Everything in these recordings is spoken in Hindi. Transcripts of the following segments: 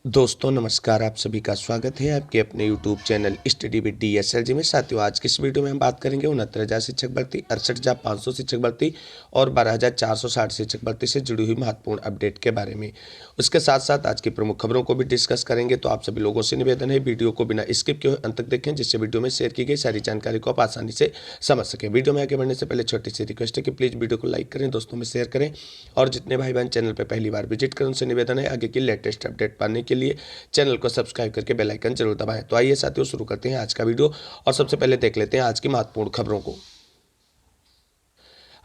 दोस्तों नमस्कार, आप सभी का स्वागत है आपके अपने YouTube channel study with DSLG में। साथियों, आज की इस वीडियो में हम बात करेंगे 69,000 शिक्षक भर्ती, 68,500 शिक्षक भर्ती और 12,460 शिक्षक भर्ती से जुड़ी हुई महत्वपूर्ण अपडेट के बारे में। उसके साथ साथ आज की प्रमुख खबरों को भी डिस्कस करेंगे। तो आप सभी लोगों से निवेदन है, वीडियो को बिना स्किप किए अंत तक देखें, जिससे वीडियो में शेयर की गई सारी जानकारी को आप आसानी से समझ सकें। वीडियो में आगे बढ़ने से पहले छोटी सी रिक्वेस्ट है कि प्लीज़ वीडियो को लाइक करें, दोस्तों में शेयर करें और जितने भाई बहन चैनल पर पहली बार विजिट करें उनसे निवेदन है आगे की लेटेस्ट अपडेट पाने के लिए चैनल को सब्सक्राइब करके बेल आइकन जरूर दबाएं। तो आइए साथियों, शुरू करते हैं आज का वीडियो और सबसे पहले देख लेते हैं आज की महत्वपूर्ण खबरों को।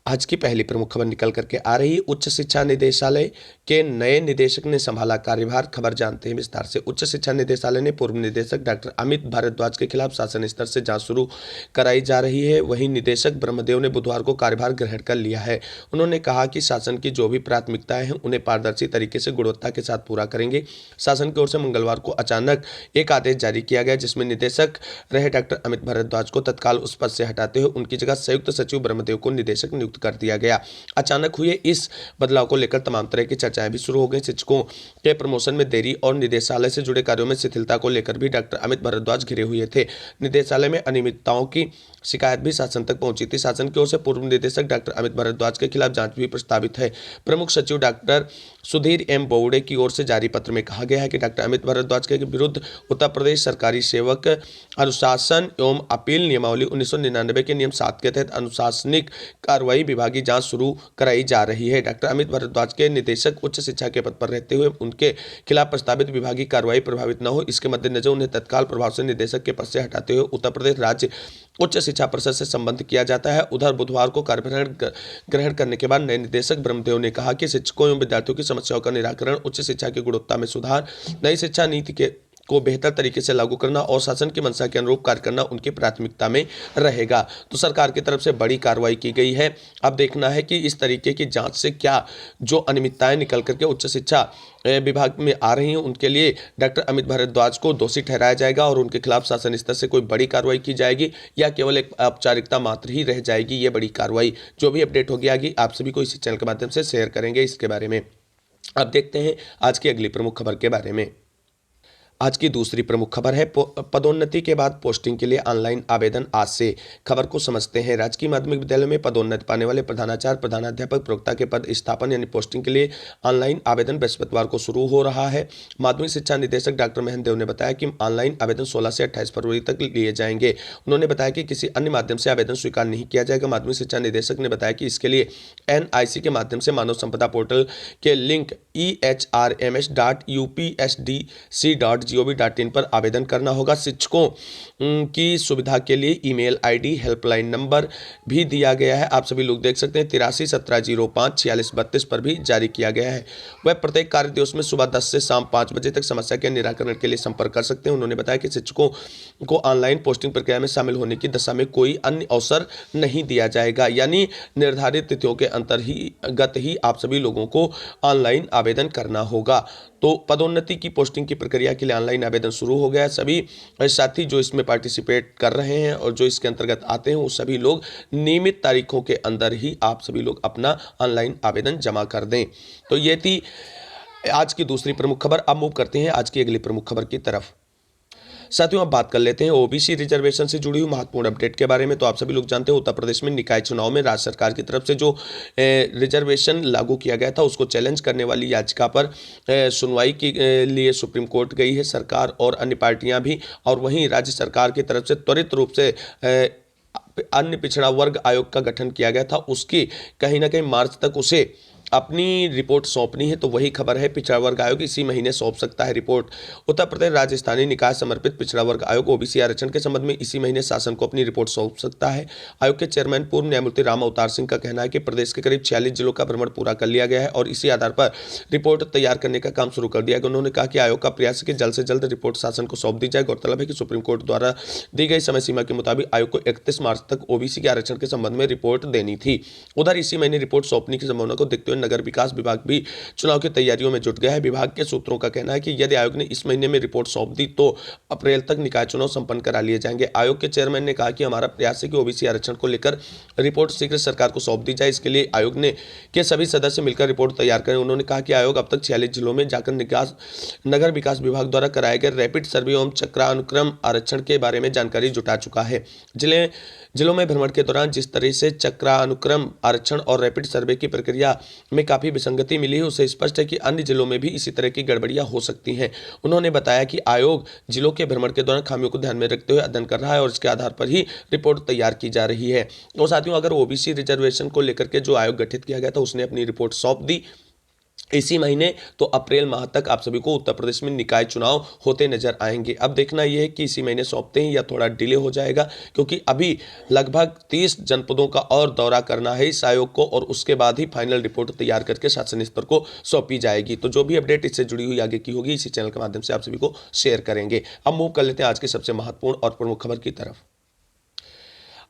आज की पहली प्रमुख खबर निकल करके आ रही, उच्च शिक्षा निदेशालय के नए निदेशक ने संभाला कार्यभार। खबर जानते हैं विस्तार से। उच्च शिक्षा निदेशालय ने पूर्व निदेशक डॉक्टर अमित भारद्वाज के खिलाफ शासन स्तर से जांच शुरू कराई जा रही है। वहीं निदेशक ब्रह्मदेव ने बुधवार को कार्यभार ग्रहण कर लिया है। उन्होंने कहा कि शासन की जो भी प्राथमिकताएं हैं उन्हें पारदर्शी तरीके से गुणवत्ता के साथ पूरा करेंगे। शासन की ओर से मंगलवार को अचानक एक आदेश जारी किया गया, जिसमें निदेशक रहे डॉक्टर अमित भारद्वाज को तत्काल उस पद से हटाते हुए उनकी जगह संयुक्त सचिव ब्रह्मदेव को निदेशक नियुक्त कर दिया गया। अचानक हुए इस बदलाव को लेकर तमाम तरह की चर्चाएं भी शुरू हो गई। शिक्षकों के प्रमोशन में देरी और निदेशालय से जुड़े कार्यों में शिथिलता को लेकर भी डॉक्टर अमित भारद्वाज घिरे हुए थे। निदेशालय में अनियमितताओं की शिकायत भी शासन तक पहुंची थी। शासन की ओर से पूर्व निदेशक डॉक्टर अमित भारद्वाज के खिलाफ जांच भी प्रस्तावित है। प्रमुख सचिव डॉक्टर सुधीर एम बोवड़े की ओर से जारी पत्र में कहा गया है कि डॉक्टर अमित भारद्वाज के विरुद्ध उत्तर प्रदेश सरकारी सेवक अनुशासन एवं अपील नियमावली 1999 के नियम 7 के तहत अनुशासनिक कार्रवाई विभागीय जांच शुरू कराई जा रही है। डॉक्टर अमित भारद्वाज के निदेशक उच्च शिक्षा के पद पर रहते हुए उनके खिलाफ प्रस्तावित विभागीय कार्रवाई प्रभावित न हो, इसके मद्देनजर उन्हें तत्काल प्रभाव से निदेशक के पद से हटाते हुए उत्तर प्रदेश राज्य उच्च शिक्षा परिषद से संबंध किया जाता है। उधर बुधवार को कार्यभार ग्रहण करने के बाद नए निदेशक ब्रह्मदेव ने कहा कि शिक्षकों एवं विद्यार्थियों की समस्याओं का निराकरण, उच्च शिक्षा की गुणवत्ता में सुधार, नई शिक्षा नीति के को बेहतर तरीके से लागू करना और शासन की मंशा के अनुरूप कार्य करना उनकी प्राथमिकता में रहेगा। तो सरकार की तरफ से बड़ी कार्रवाई की गई है। अब देखना है कि इस तरीके की जांच से क्या जो अनियमितताएं निकल करके उच्च शिक्षा विभाग में आ रही हैं उनके लिए डॉक्टर अमित भारद्वाज को दोषी ठहराया जाएगा और उनके खिलाफ शासन स्तर से कोई बड़ी कार्रवाई की जाएगी या केवल एक औपचारिकता मात्र ही रह जाएगी ये बड़ी कार्रवाई। जो भी अपडेट होगी आगे आप सभी को इसी चैनल के माध्यम से शेयर करेंगे इसके बारे में। अब देखते हैं आज की अगली प्रमुख खबर के बारे में। आज की दूसरी प्रमुख खबर है, पदोन्नति के बाद पोस्टिंग के लिए ऑनलाइन आवेदन आज से। खबर को समझते हैं। राजकीय माध्यमिक विद्यालय में पदोन्नति पाने वाले प्रधानाचार्य, प्रधानाध्यापक, प्रवक्ता के पद स्थापन यानी पोस्टिंग के लिए ऑनलाइन आवेदन बृहस्पतिवार को शुरू हो रहा है। माध्यमिक शिक्षा निदेशक डॉक्टर महेंद्र देव ने बताया कि ऑनलाइन आवेदन 16 से 28 फरवरी तक लिए जाएंगे। उन्होंने बताया कि किसी अन्य माध्यम से आवेदन स्वीकार नहीं किया जाएगा। माध्यमिक शिक्षा निदेशक ने बताया कि इसके लिए NIC के माध्यम से मानव संपदा पोर्टल के लिंक ehrms.upsdc.gov.in पर आवेदन करना होगा। शिक्षकों की सुविधा के लिए ईमेल ID, हेल्पलाइन नंबर भी दिया गया है। आप सभी लोग देख सकते हैं 83 1705 46 32 पर भी जारी किया गया है। वह प्रत्येक कार्य दिवस में सुबह 10 से शाम 5 बजे तक समस्या के निराकरण के लिए संपर्क कर सकते हैं। उन्होंने बताया कि शिक्षकों को ऑनलाइन पोस्टिंग प्रक्रिया में शामिल होने की दशा में कोई अन्य अवसर नहीं दिया जाएगा, यानी निर्धारित तिथियों के अंतर्गत ही आप सभी लोगों को ऑनलाइन आवेदन करना होगा। तो पदोन्नति की पोस्टिंग की प्रक्रिया के लिए ऑनलाइन आवेदन शुरू हो गया। सभी साथी जो इसमें पार्टिसिपेट कर रहे हैं और जो इसके अंतर्गत आते हैं वो सभी लोग नियमित तारीखों के अंदर ही आप सभी लोग अपना ऑनलाइन आवेदन जमा कर दें। तो ये थी आज की दूसरी प्रमुख खबर। अब मूव करते हैं आज की अगली प्रमुख खबर की तरफ। साथियों, अब बात कर लेते हैं OBC रिजर्वेशन से जुड़ी हुई महत्वपूर्ण अपडेट के बारे में। तो आप सभी लोग जानते हैं उत्तर प्रदेश में निकाय चुनाव में राज्य सरकार की तरफ से जो रिजर्वेशन लागू किया गया था उसको चैलेंज करने वाली याचिका पर सुनवाई के लिए सुप्रीम कोर्ट गई है सरकार और अन्य पार्टियां भी। और वहीं राज्य सरकार की तरफ से त्वरित रूप से अन्य पिछड़ा वर्ग आयोग का गठन किया गया था, उसकी कहीं ना कहीं मार्च तक उसे अपनी रिपोर्ट सौंपनी है। तो वही खबर है, पिछड़ा वर्ग आयोग इसी महीने सौंप सकता है रिपोर्ट। उत्तर प्रदेश राज्य स्थानीय निकाय समर्पित पिछड़ा वर्ग आयोग OBC आरक्षण के संबंध में इसी महीने शासन को अपनी रिपोर्ट सौंप सकता है। आयोग के चेयरमैन पूर्व न्यायमूर्ति राम अवतार सिंह का कहना है कि प्रदेश के करीब 46 जिलों का भ्रमण पूरा कर लिया गया है और इसी आधार पर रिपोर्ट तैयार करने का काम शुरू कर दिया गया। उन्होंने कहा कि आयोग का प्रयास है कि जल्द से जल्द रिपोर्ट शासन को सौंप दी जाए। गौरतलब है कि सुप्रीम कोर्ट द्वारा दी गई समय सीमा के मुताबिक आयोग को 31 मार्च तक OBC के आरक्षण के संबंध में रिपोर्ट देनी थी। उधर इसी महीने रिपोर्ट सौंपने की संभावना को देखते हुए नगर विकास विभाग भी चुनाव की तैयारियों में जुट गया है। विभाग के सूत्रों का कहना है कि यदि आयोग ने इस महीने में रिपोर्ट सौंप दी तो अप्रैल तक निकाय चुनाव संपन्न करा लिए जाएंगे। आयोग के चेयरमैन ने कहा कि हमारा प्रयास है कि ओबीसी आरक्षण को लेकर रिपोर्ट शीघ्र सरकार को सौंप दी जाए। इसके लिए आयोग ने के सभी सदस्य मिलकर रिपोर्ट तैयार करें। उन्होंने कहा कि आयोग अब तक 46 जिलों में जाकर नगर विकास विभाग द्वारा कराए गए रैपिड सर्वे एवं चक्रानुक्रम आरक्षण के बारे में जानकारी जुटा चुका है। जिलों में भ्रमण के दौरान जिस तरह से चक्रानुक्रम आरक्षण और रैपिड सर्वे की प्रक्रिया में काफी विसंगति मिली है, उससे स्पष्ट है कि अन्य जिलों में भी इसी तरह की गड़बड़ियां हो सकती हैं। उन्होंने बताया कि आयोग जिलों के भ्रमण के दौरान खामियों को ध्यान में रखते हुए अध्ययन कर रहा है और इसके आधार पर ही रिपोर्ट तैयार की जा रही है। तो साथियों, अगर ओबीसी रिजर्वेशन को लेकर के जो आयोग गठित किया गया था उसने अपनी रिपोर्ट सौंप दी इसी महीने, तो अप्रैल माह तक आप सभी को उत्तर प्रदेश में निकाय चुनाव होते नजर आएंगे। अब देखना यह है कि इसी महीने सौंपते हैं या थोड़ा डिले हो जाएगा, क्योंकि अभी लगभग 30 जनपदों का और दौरा करना है इस आयोग को और उसके बाद ही फाइनल रिपोर्ट तैयार करके शासन स्तर को सौंपी जाएगी। तो जो भी अपडेट इससे जुड़ी हुई आगे की होगी इसी चैनल के माध्यम से आप सभी को शेयर करेंगे। अब मूव कर लेते हैं आज की सबसे महत्वपूर्ण और प्रमुख खबर की तरफ।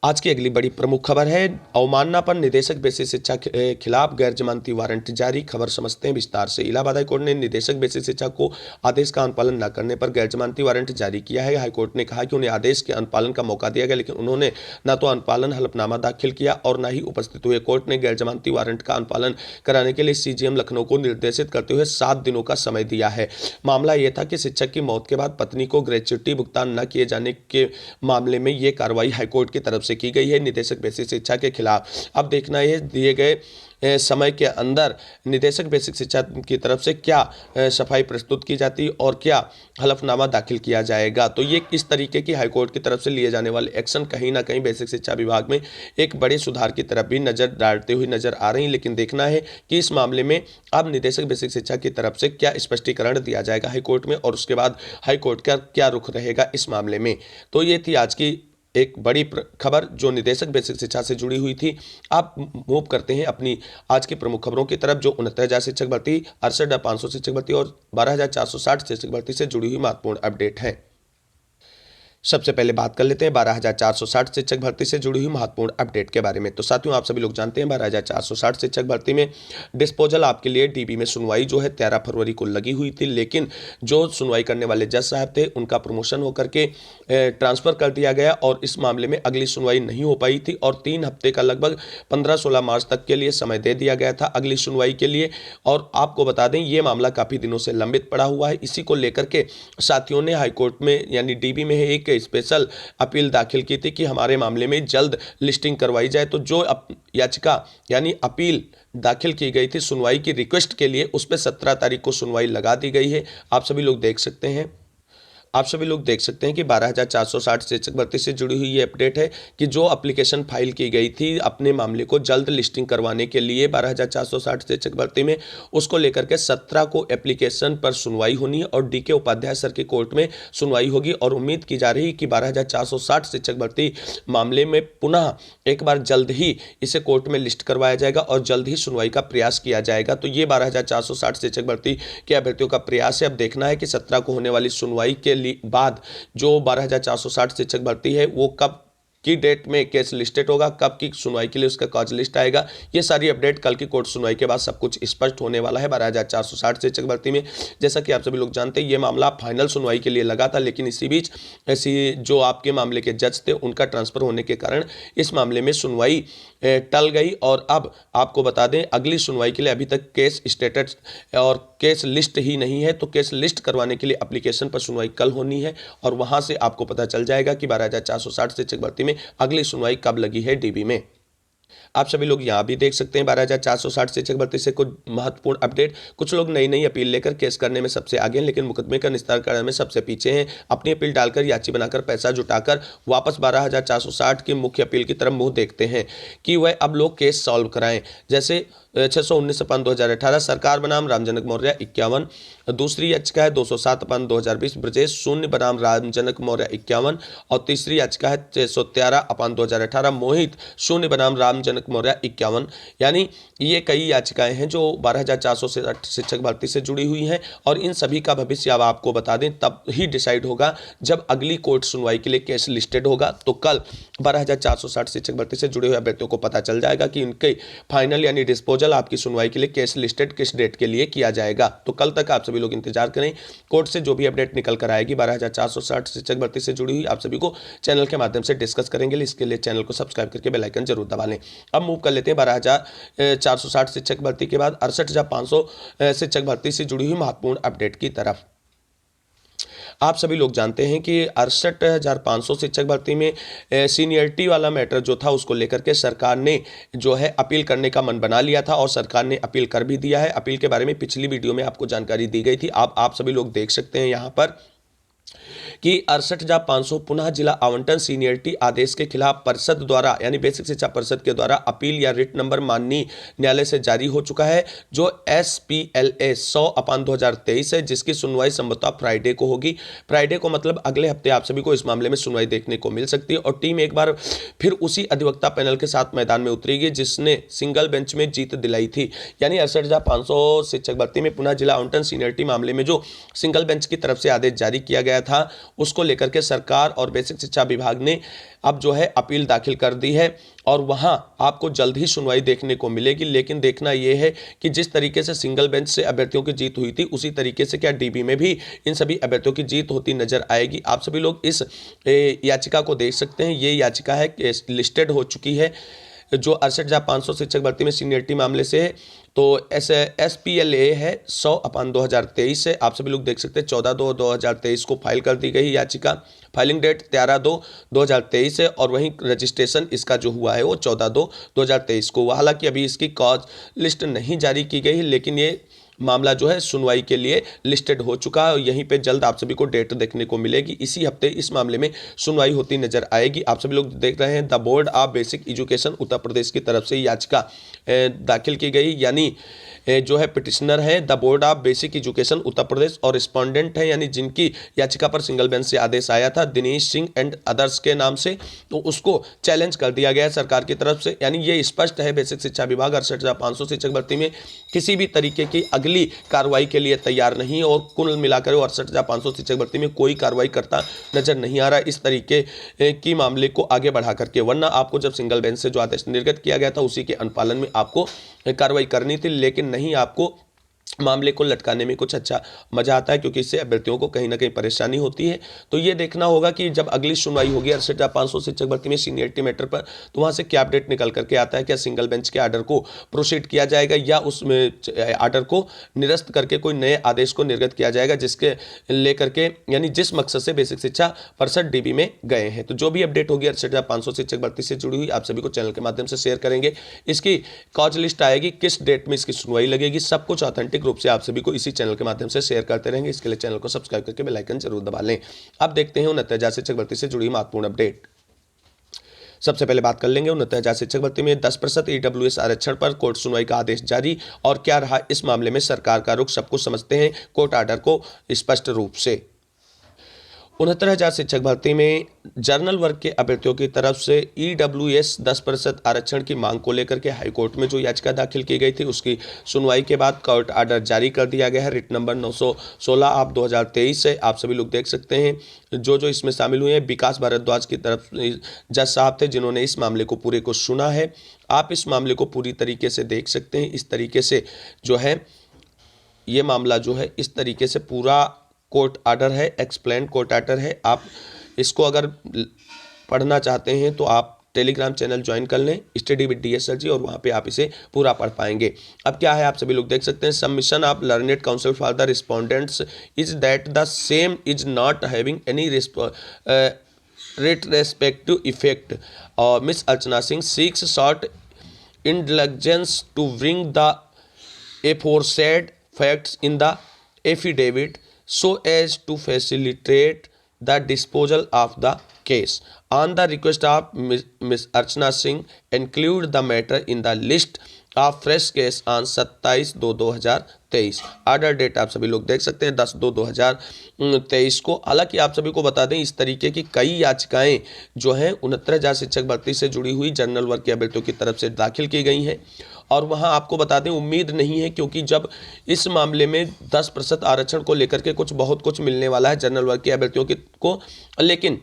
आज की अगली बड़ी प्रमुख खबर है, अवमानना पर निदेशक बेसिस शिक्षा के खिलाफ गैर जमानती वारंट जारी। खबर समझते हैं विस्तार से। इलाहाबाद हाईकोर्ट ने निदेशक बेसिस शिक्षा को आदेश का अनुपालन न करने पर गैर जमानती वारंट जारी किया है। हाईकोर्ट ने कहा कि उन्हें आदेश के अनुपालन का मौका दिया गया, लेकिन उन्होंने न तो अनुपालन हलफनामा दाखिल किया और न ही उपस्थित हुए। कोर्ट ने गैर जमानती वारंट का अनुपालन कराने के लिए सीजीएम लखनऊ को निर्देशित करते हुए 7 दिनों का समय दिया है। मामला यह था कि शिक्षक की मौत के बाद पत्नी को ग्रेच्युटी भुगतान न किए जाने के मामले में यह कार्रवाई हाईकोर्ट की तरफ से की गई है निदेशक बेसिक शिक्षा के खिलाफ। अब देखना है दिए गए समय के अंदर निदेशक बेसिक शिक्षा की तरफ से क्या सफाई प्रस्तुत की जाती और क्या हलफनामा दाखिल किया जाएगा। तो ये इस तरीके की हाईकोर्ट की तरफ से लिए जाने वाले एक्शन कहीं ना कहीं बेसिक शिक्षा विभाग में एक बड़े सुधार की तरफ भी नजर डालते हुए नजर आ रही। लेकिन देखना है कि इस मामले में अब निदेशक बेसिक शिक्षा की तरफ से क्या स्पष्टीकरण दिया जाएगा हाईकोर्ट में और उसके बाद हाईकोर्ट का क्या रुख रहेगा इस मामले में। तो ये थी आज की एक बड़ी खबर जो निदेशक बेसिक शिक्षा से जुड़ी हुई थी। आप मूव करते हैं अपनी आज की प्रमुख खबरों की तरफ, जो 69,000 शिक्षक भर्ती, 68,500 शिक्षक भर्ती और 12,460 शिक्षक भर्ती से जुड़ी हुई महत्वपूर्ण अपडेट है। सबसे पहले बात कर लेते हैं 12,460 शिक्षक भर्ती से जुड़ी हुई महत्वपूर्ण अपडेट के बारे में। तो साथियों, आप सभी लोग जानते हैं 12,460 शिक्षक भर्ती में डिस्पोजल आपके लिए डीबी में सुनवाई जो है 13 फरवरी को लगी हुई थी, लेकिन जो सुनवाई करने वाले जज साहब थे उनका प्रमोशन होकर के ट्रांसफर कर दिया गया और इस मामले में अगली सुनवाई नहीं हो पाई थी और 3 हफ्ते का लगभग 15-16 मार्च तक के लिए समय दे दिया गया था अगली सुनवाई के लिए। और आपको बता दें ये मामला काफ़ी दिनों से लंबित पड़ा हुआ है। इसी को लेकर के साथियों ने हाईकोर्ट में यानी डीबी में एक स्पेशल अपील दाखिल की थी कि हमारे मामले में जल्द लिस्टिंग करवाई जाए। तो जो याचिका यानी अपील दाखिल की गई थी सुनवाई की रिक्वेस्ट के लिए, उस पर 17 तारीख को सुनवाई लगा दी गई है। आप सभी लोग देख सकते हैं कि 12,460 शिक्षक भर्ती से जुड़ी हुई ये अपडेट है कि जो एप्लीकेशन फाइल की गई थी अपने मामले को जल्द लिस्टिंग करवाने के लिए 12,460 शिक्षक भर्ती में, उसको लेकर के 17 को एप्लीकेशन पर सुनवाई होनी है और डीके उपाध्याय सर की कोर्ट में सुनवाई होगी। और उम्मीद की जा रही है कि 12,460 शिक्षक भर्ती मामले में पुनः एक बार जल्द ही इसे कोर्ट में लिस्ट करवाया जाएगा और जल्द ही सुनवाई का प्रयास किया जाएगा। तो ये 12,460 शिक्षक भर्ती के अभ्यर्थियों का प्रयास है। अब देखना है कि 17 को होने वाली सुनवाई के बाद जो 12,460 शिक्षक भर्ती है वो कब की डेट में केस लिस्टेड होगा, कब की सुनवाई के लिए उसका कॉज लिस्ट आएगा। ये सारी अपडेट कल की कोर्ट सुनवाई के बाद सब कुछ स्पष्ट होने वाला है 12,460 शिक्षक भर्ती में। जैसा कि आप सभी लोग जानते हैं ये मामला फाइनल सुनवाई के लिए लगा था, लेकिन इसी बीच ऐसी जो आपके मामले के जज थे उनका ट्रांसफर होने के कारण इस मामले में सुनवाई टल गई। और अब आपको बता दें अगली सुनवाई के लिए अभी तक केस स्टेटस और केस लिस्ट ही नहीं है। तो केस लिस्ट करवाने के लिए एप्लीकेशन पर सुनवाई कल होनी है और वहां से आपको पता चल जाएगा कि 12,460 शिक्षक भर्ती में अगली सुनवाई कब लगी है डीबी में। आप सभी लोग यहाँ भी देख सकते हैं 12,460 शिक्षक भर्ती से कुछ महत्वपूर्ण अपडेट। कुछ लोग नई अपील लेकर केस करने में सबसे आगे हैं, लेकिन मुकदमे का निस्तारण करने में सबसे पीछे हैं। अपनी अपील डालकर याची बनाकर पैसा जुटाकर वापस 12,460 की मुख्य अपील की तरफ मुंह देखते हैं कि वह अब लोग केस सॉल्व कराएं। जैसे 619/2018 सरकार बनाम रामजनक मौर्य 51, दूसरी याचिका है 207/2020 ब्रजेश शून्य बनाम रामजनक मौर्य 51, और तीसरी याचिका है 613/2018 मोहित शून्य बनाम रामजनक मौर्य 51। यानी ये कई याचिकाएं हैं जो 12,460 शिक्षक भर्ती से जुड़ी हुई हैं, और इन सभी का भविष्य अब आपको बता दें तब ही डिसाइड होगा जब अगली कोर्ट सुनवाई के लिए केस लिस्टेड होगा। तो कल 12,460 शिक्षक भर्ती से जुड़े हुए अभ्यर्थियों को पता चल जाएगा कि उनके फाइनल यानी डिस्पोजल आपकी सुनवाई के लिए केस लिस्टेड किस डेट के लिए किया जाएगा। तो कल तक आप सभी लोग इंतजार करें, कोर्ट से जो भी अपडेट निकल कर आएगी 12,460 शिक्षक भर्ती से जुड़ी हुई आप सभी को चैनल के माध्यम से डिस्कस करेंगे। इसके लिए चैनल को सब्सक्राइब करके बेल आइकन जरूर दबा लें। अब मूव कर लेते हैं 12,460 शिक्षक भर्ती के बाद 68,500 शिक्षक भर्ती से जुड़ी हुई महत्वपूर्ण अपडेट की तरफ। आप सभी लोग जानते हैं कि 68,500 शिक्षक भर्ती में सीनियरिटी वाला मैटर जो था उसको लेकर के सरकार ने जो है अपील करने का मन बना लिया था, और सरकार ने अपील कर भी दिया है। अपील के बारे में पिछली वीडियो में आपको जानकारी दी गई थी, आप सभी लोग देख सकते हैं यहाँ पर कि 68,500 पुनः जिला आवंटन सीनियरिटी आदेश के खिलाफ परिषद द्वारा यानी बेसिक शिक्षा परिषद के द्वारा अपील या रिट नंबर माननीय न्यायालय से जारी हो चुका है, जो SPLA 100/2023 है, जिसकी सुनवाई संभवतः फ्राइडे को होगी। फ्राइडे को मतलब अगले हफ्ते आप सभी को इस मामले में सुनवाई देखने को मिल सकती है, और टीम एक बार फिर उसी अधिवक्ता पैनल के साथ मैदान में उतरेगी जिसने सिंगल बेंच में जीत दिलाई थी। यानी 68,500 शिक्षक भर्ती में पुनः जिला आवंटन सीनियरिटी मामले में जो सिंगल बेंच की तरफ से आदेश जारी किया गया था उसको लेकर के सरकार और बेसिक शिक्षा विभाग ने अब जो है अपील दाखिल कर दी है, और वहां आपको जल्द ही सुनवाई देखने को मिलेगी। लेकिन देखना यह है कि जिस तरीके से सिंगल बेंच से अभ्यर्थियों की जीत हुई थी उसी तरीके से क्या DB में भी इन सभी अभ्यर्थियों की जीत होती नजर आएगी। आप सभी लोग इस याचिका को देख सकते हैं। ये याचिका है लिस्टेड हो चुकी है जो 68,500 शिक्षक भर्ती में सीनियरिटी मामले से है। तो SPLA है 100/2023 से आप सभी लोग देख सकते हैं 14/2/2023 को फाइल कर दी गई याचिका। फाइलिंग डेट 13/2/2023 है, और वहीं रजिस्ट्रेशन इसका जो हुआ है वो 14/2/2023 को हुआ। हालांकि अभी इसकी कॉज लिस्ट नहीं जारी की गई है, लेकिन ये मामला जो है सुनवाई के लिए लिस्टेड हो चुका है, और यहीं पे जल्द आप सभी को डेट देखने को मिलेगी। इसी हफ्ते इस मामले में सुनवाई होती नजर आएगी। आप सभी लोग देख रहे हैं the board of basic education Uttar Pradesh की तरफ से याचिका दाखिल की गई, यानी जो है पिटिशनर है the board of basic education Uttar Pradesh, और रिस्पोंडेंट है यानी जिनकी याचिका पर सिंगल बेंच से आदेश आया था दिनेश सिंह एंड अदर्स के नाम से, तो उसको चैलेंज कर दिया गया है सरकार की तरफ से। यानी ये स्पष्ट है बेसिक शिक्षा विभाग 68,500 शिक्षक भर्ती में किसी भी तरीके की अगली कार्रवाई के लिए तैयार नहीं, और कुल मिलाकर 68,500 शिक्षक भर्ती में कोई कार्रवाई करता नजर नहीं आ रहा इस तरीके की मामले को आगे बढ़ा करके। वरना आपको जब सिंगल बेंच से जो आदेश निर्गत किया गया था उसी के अनुपालन में आपको कार्रवाई करनी थी, लेकिन नहीं आपको मामले को लटकाने में कुछ अच्छा मजा आता है, क्योंकि इससे अभ्यर्थियों को कहीं ना कहीं परेशानी होती है। तो ये देखना होगा कि जब अगली सुनवाई होगी 68,500 शिक्षक भर्ती में सीनियरिटी मैटर पर, तो वहां से क्या अपडेट निकल करके आता है। क्या सिंगल बेंच के आर्डर को प्रोसीड किया जाएगा, या उसमें आर्डर को निरस्त करके कोई नए आदेश को निर्गत किया जाएगा जिसके लेकर के यानी जिस मकसद से बेसिक शिक्षा परिषद DB में गए हैं। तो जो भी अपडेट होगी 68,500 शिक्षक भर्ती से जुड़ी हुई आप सभी को चैनल के माध्यम से शेयर करेंगे। इसकी कॉज लिस्ट आएगी, किस डेट में इसकी सुनवाई लगेगी, सब कुछ ऑथेंटिक रूप से आप सभी को इसी चैनल के माध्यम से शेयर करते रहेंगे। इसके लिए चैनल को सब्सक्राइब करके बेल आइकन जरूर दबा लें। अब देखते हैं 69,000 शिक्षक भर्ती से जुड़ी महत्वपूर्ण अपडेट। सबसे पहले बात कर लेंगे 69,000 शिक्षक भर्ती में 10% EWS आरक्षण पर कोर्ट सुनवाई का आदेश जारी, और क्या रहा इस मामले में सरकार का रुख, सब कुछ समझते हैं कोर्ट आर्डर को स्पष्ट रूप से। 69,000 शिक्षक भर्ती में जर्नल वर्ग के अभ्यर्थियों की तरफ से EWS 10% आरक्षण की मांग को लेकर के हाईकोर्ट में जो याचिका दाखिल की गई थी उसकी सुनवाई के बाद कोर्ट आर्डर जारी कर दिया गया है। रिट नंबर 916/2023 से आप सभी लोग देख सकते हैं जो इसमें शामिल हुए हैं। विकास भारद्वाज की तरफ जज साहब थे जिन्होंने इस मामले को पूरे को सुना है। आप इस मामले को पूरी तरीके से देख सकते हैं। इस तरीके से जो है ये मामला जो है इस तरीके से पूरा कोर्ट आर्डर है, एक्सप्लेन कोर्ट आर्डर है। आप इसको अगर पढ़ना चाहते हैं तो आप टेलीग्राम चैनल ज्वाइन कर लें स्टडी विद DSL जी, और वहाँ पे आप इसे पूरा पढ़ पाएंगे। अब क्या है आप सभी लोग देख सकते हैं। Submission of learned council for the respondents is that the same is not having any retrospective effect. Miss Archana Singh seeks short indulgence to bring the aforesaid facts in the affidavit so as to facilitate the disposal of the case. On the request of Miss Archana Singh, include the matter in the list of fresh case on 27/2/2023. 23 order date आप सभी लोग देख सकते हैं 10/2/2023 को। हालांकि आप सभी को बता दें इस तरीके की कई याचिकाएं जो हैं 69,000 शिक्षक भर्ती से जुड़ी हुई जनरल वर्ग के अभ्यर्थियों की तरफ से दाखिल की गई हैं। और वहां आपको बता दें उम्मीद नहीं है, क्योंकि जब इस मामले में 10% आरक्षण को लेकर के बहुत कुछ मिलने वाला है जनरल वर्ग के अभ्यर्थियों को, लेकिन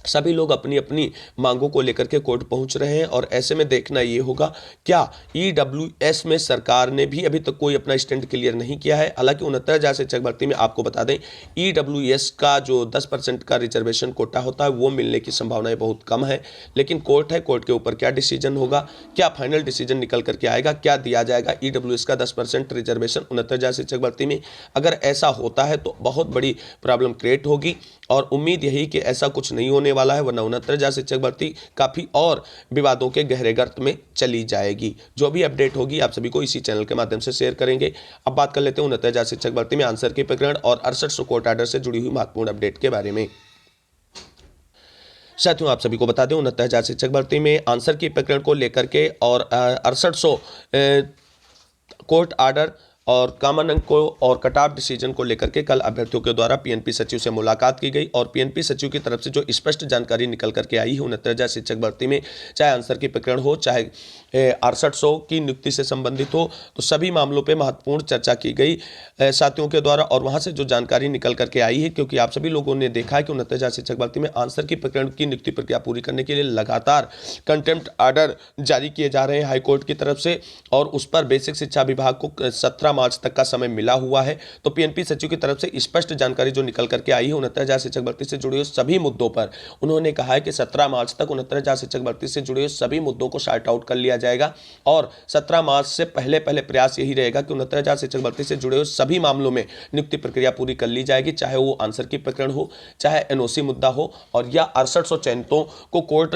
सभी लोग अपनी अपनी मांगों को लेकर के कोर्ट पहुंच रहे हैं। और ऐसे में देखना ये होगा क्या ईडब्ल्यूएस में सरकार ने भी अभी तक कोई अपना स्टैंड क्लियर नहीं किया है। हालांकि 69,000 शिक्षक भर्ती में आपको बता दें ईडब्ल्यूएस का जो 10% का रिजर्वेशन कोटा होता है वो मिलने की संभावनाएं बहुत कम है। लेकिन कोर्ट है, कोर्ट के ऊपर क्या डिसीजन होगा, क्या फाइनल डिसीजन निकल करके आएगा, क्या दिया जाएगा ईडब्ल्यूएस का 10% रिजर्वेशन 69,000 शिक्षक भर्ती में। अगर ऐसा होता है तो बहुत बड़ी प्रॉब्लम क्रिएट होगी और उम्मीद यही कि ऐसा कुछ नहीं होने वाला है, वरना 69,000 शिक्षक भर्ती काफ़ी और विवादों के गहरे गर्त में चली जाएगी। जो भी अपडेट होगी आप सभी को इसी चैनल के माध्यम से शेयर करेंगे। अब बात कर लेते हैं 69,000 शिक्षक भर्ती में आंसर की प्रकरण और 6800 कोर्ट आर्डर से जुड़ी हुई महत्वपूर्ण अपडेट के बारे में। साथियों आप सभी को बता दें 69,000 शिक्षक भर्ती में आंसर की प्रकरण को लेकर के और 6800 कोर्ट आर्डर और कॉमन अंक को और कट ऑफ डिसीजन को लेकर के कल अभ्यर्थियों के द्वारा पीएनपी सचिव से मुलाकात की गई। और पीएनपी सचिव की तरफ से जो स्पष्ट जानकारी निकल करके आई है 69,000 शिक्षक भर्ती में, चाहे आंसर की प्रकरण हो, चाहे 6800 की नियुक्ति से संबंधित हो, तो सभी मामलों पे महत्वपूर्ण चर्चा की गई साथियों के द्वारा। और वहां से जो जानकारी निकल करके आई है, क्योंकि आप सभी लोगों ने देखा है कि 69,000 शिक्षक भर्ती में आंसर की प्रकरण की नियुक्ति प्रक्रिया पूरी करने के लिए लगातार कंटेम्प्ट ऑर्डर जारी किए जा रहे हैं हाईकोर्ट की तरफ से, और उस पर बेसिक शिक्षा विभाग को 17 मार्च तक का समय मिला हुआ है। तो पीएनपी सचिव की तरफ से स्पष्ट जानकारी जो निकल करके आई है 69,000 शिक्षक भर्ती से जुड़े हुए सभी मुद्दों पर, उन्होंने कहा है कि 17 मार्च तक 69,000 शिक्षक भर्ती से जुड़े हुए सभी मुद्दों को शार्ट आउट कर लिया जाएगा। और 17 मार्च से पहले प्रयास यही रहेगा कि 69,000 शिक्षक भर्ती से जुड़े हुए सभी मामलों में नियुक्ति प्रक्रिया पूरी कर ली जाएगी, चाहे वो आंसर की प्रकरण हो, चाहे एनओसी मुद्दा हो, और या 6800 चयनितों को कोर्ट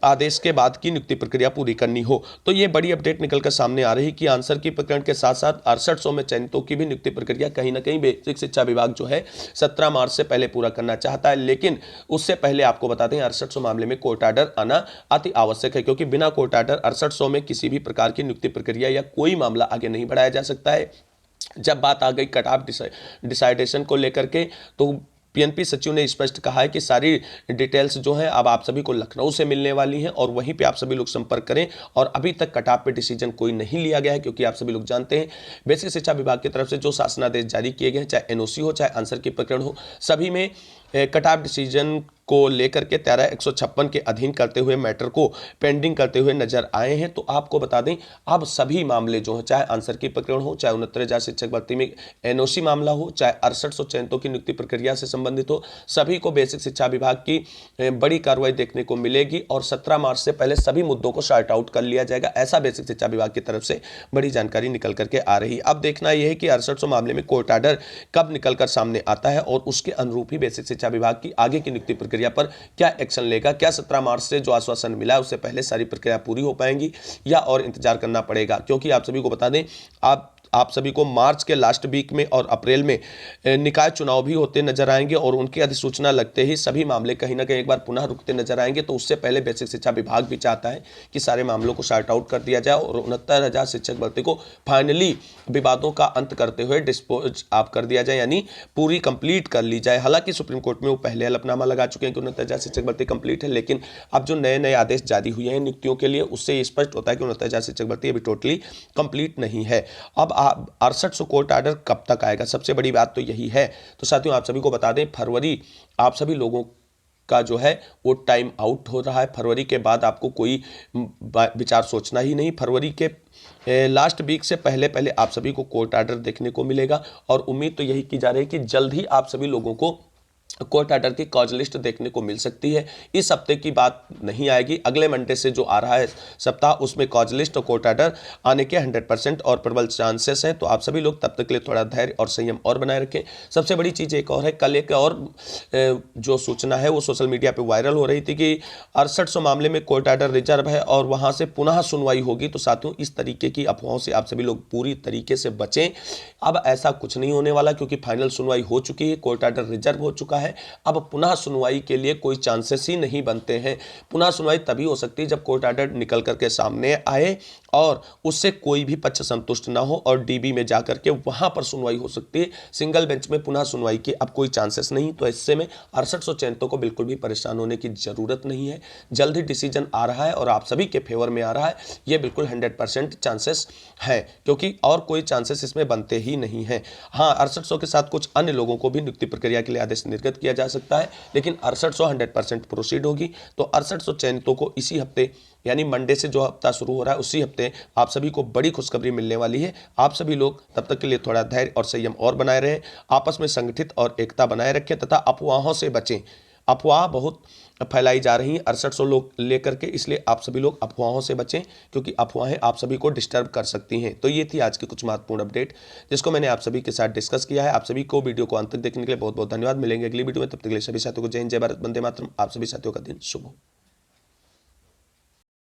आदेश के बाद की नियुक्ति प्रक्रिया पूरी करनी हो। तो ये बड़ी अपडेट निकलकर सामने आ रही कि आंसर की प्रकरण के साथ साथ 6800 में चयनितों की भी नियुक्ति प्रक्रिया कहीं ना कहीं बेसिक शिक्षा विभाग जो है 17 मार्च से पहले पूरा करना चाहता है। लेकिन उससे पहले आपको बता दें 6800 मामले में कोर्ट आर्डर आना अति आवश्यक है, क्योंकि बिना कोर्ट आर्डर 6800 में किसी भी प्रकार की नियुक्ति प्रक्रिया या कोई मामला आगे नहीं बढ़ाया जा सकता है। जब बात आ गई कट ऑफ डिसाइडेशन को लेकर के, तो पीएनपी सचिव ने स्पष्ट कहा है कि सारी डिटेल्स जो है अब आप सभी को लखनऊ से मिलने वाली हैं और वहीं पे आप सभी लोग संपर्क करें। और अभी तक कट ऑफ पे डिसीजन कोई नहीं लिया गया है, क्योंकि आप सभी लोग जानते हैं बेसिक शिक्षा विभाग की तरफ से जो शासनादेश जारी किए गए हैं, चाहे एनओसी हो, चाहे आंसर की प्रकरण हो, सभी में कट ऑफ डिसीजन को लेकर के 13/156 के अधीन करते हुए मैटर को पेंडिंग करते हुए नजर आए हैं। तो आपको बता दें अब सभी मामले जो हैं, चाहे आंसर की प्रकरण हो, चाहे 69,000 शिक्षक भर्ती में एनओसी मामला हो, चाहे 6800 चयनितों की नियुक्ति प्रक्रिया से संबंधित हो, सभी को बेसिक शिक्षा विभाग की बड़ी कार्रवाई देखने को मिलेगी और 17 मार्च से पहले सभी मुद्दों को शॉर्ट आउट कर लिया जाएगा। ऐसा बेसिक शिक्षा विभाग की तरफ से बड़ी जानकारी निकल करके आ रही है। अब देखना यह है कि 6800 मामले में कोर्ट आर्डर कब निकलकर सामने आता है और उसके अनुरूप ही बेसिक शिक्षा विभाग की आगे की नियुक्ति प्रक्रिया पर क्या एक्शन लेगा। क्या 17 मार्च से जो आश्वासन मिला है उससे पहले सारी प्रक्रिया पूरी हो पाएंगी या और इंतजार करना पड़ेगा। क्योंकि आप सभी को बता दें आप सभी को मार्च के लास्ट वीक में और अप्रैल में निकाय चुनाव भी होते नजर आएंगे और उनकी अधिसूचना लगते ही सभी मामले कहीं ना कहीं एक बार पुनः रुकते नजर आएंगे। तो उससे पहले बेसिक शिक्षा विभाग भी चाहता है कि सारे मामलों को शॉर्ट आउट कर दिया जाए और 69,000 शिक्षक भर्ती को फाइनली विवादों का अंत करते हुए डिस्पोज आप कर दिया जाए, यानी पूरी कंप्लीट कर ली जाए। हालांकि सुप्रीम कोर्ट में वो पहले हलफनामा लगा चुके हैं कि 69,000 शिक्षक भर्ती कंप्लीट है, लेकिन अब जो नए नए आदेश जारी हुए हैं नियुक्तियों के लिए उससे स्पष्ट होता है कि 69,000 शिक्षक भर्ती अभी टोटली कंप्लीट नहीं है। अब 6800 कोर्ट आर्डर कब तक आएगा, सबसे बड़ी बात तो यही है। तो साथियों आप सभी को बता दें फरवरी आप सभी लोगों का जो है वो टाइम आउट हो रहा है। फरवरी के बाद आपको कोई विचार सोचना ही नहीं। फरवरी के लास्ट वीक से पहले आप सभी को कोर्ट आर्डर देखने को मिलेगा और उम्मीद तो यही की जा रही है कि जल्द ही आप सभी लोगों को कोर्ट आर्डर की कॉज लिस्ट देखने को मिल सकती है। इस हफ्ते की बात नहीं आएगी, अगले मंडे से जो आ रहा है सप्ताह उसमें कॉज लिस्ट और कोर्ट आर्डर आने के 100% और प्रबल चांसेस हैं। तो आप सभी लोग तब तक के लिए थोड़ा धैर्य और संयम और बनाए रखें। सबसे बड़ी चीज़ एक और है, कल एक और जो सूचना है वो सोशल मीडिया पर वायरल हो रही थी कि 6800 मामले में कोर्ट आर्डर रिजर्व है और वहाँ से पुनः सुनवाई होगी। तो साथियों इस तरीके की अफवाहों से आप सभी लोग पूरी तरीके से बचें। अब ऐसा कुछ नहीं होने वाला, क्योंकि फाइनल सुनवाई हो चुकी है, कोर्ट आर्डर रिजर्व हो चुका है। अब पुनः सुनवाई के लिए कोई चांसेस ही नहीं बनते हैं। पुनः सुनवाई तभी हो सकती है जब कोर्ट आर्डर निकल करके सामने आए और उससे कोई भी पक्ष संतुष्ट ना हो और डीबी में जाकर के वहां पर सुनवाई हो सकती है। सिंगल बेंच में पुनः सुनवाई की अब कोई चांसेस नहीं। तो इससे में 6800 चयनितों को बिल्कुल भी परेशान होने की जरूरत नहीं है। जल्द ही डिसीजन आ रहा है और आप सभी के फेवर में आ रहा है, ये बिल्कुल 100% चांसेस है, क्योंकि और कोई चांसेस इसमें बनते ही नहीं है। हाँ, 6800 के साथ कुछ अन्य लोगों को भी नियुक्ति प्रक्रिया के लिए आदेश निर्गत किया जा सकता है, लेकिन 6800 100% प्रोसीड होगी। तो 6800 चयनितों को इसी हफ्ते यानी मंडे से जो हफ्ता शुरू हो रहा है उसी हफ्ते आप सभी को बड़ी खुशखबरी मिलने वाली है। आप सभी लोग तब तक के लिए थोड़ा धैर्य और संयम और बनाए रहें, आपस में संगठित और एकता बनाए रखें तथा अफवाहों से बचें। अफवाह बहुत फैलाई जा रही हैं 6800 लोग लेकर के, इसलिए आप सभी लोग अफवाहों से बचें, क्योंकि अफवाहें आप सभी को डिस्टर्ब कर सकती हैं। तो ये थी आज की कुछ महत्वपूर्ण अपडेट जिसको मैंने आप सभी के साथ डिस्कस किया है। आप सभी को वीडियो को अंत तक देखने के लिए बहुत बहुत धन्यवाद। मिलेंगे अगली वीडियो में, तब तक के लिए सभी साथियों को जय हिंद, जय भारत, वंदे मातरम। आप सभी साथियों का दिन शुभ हो।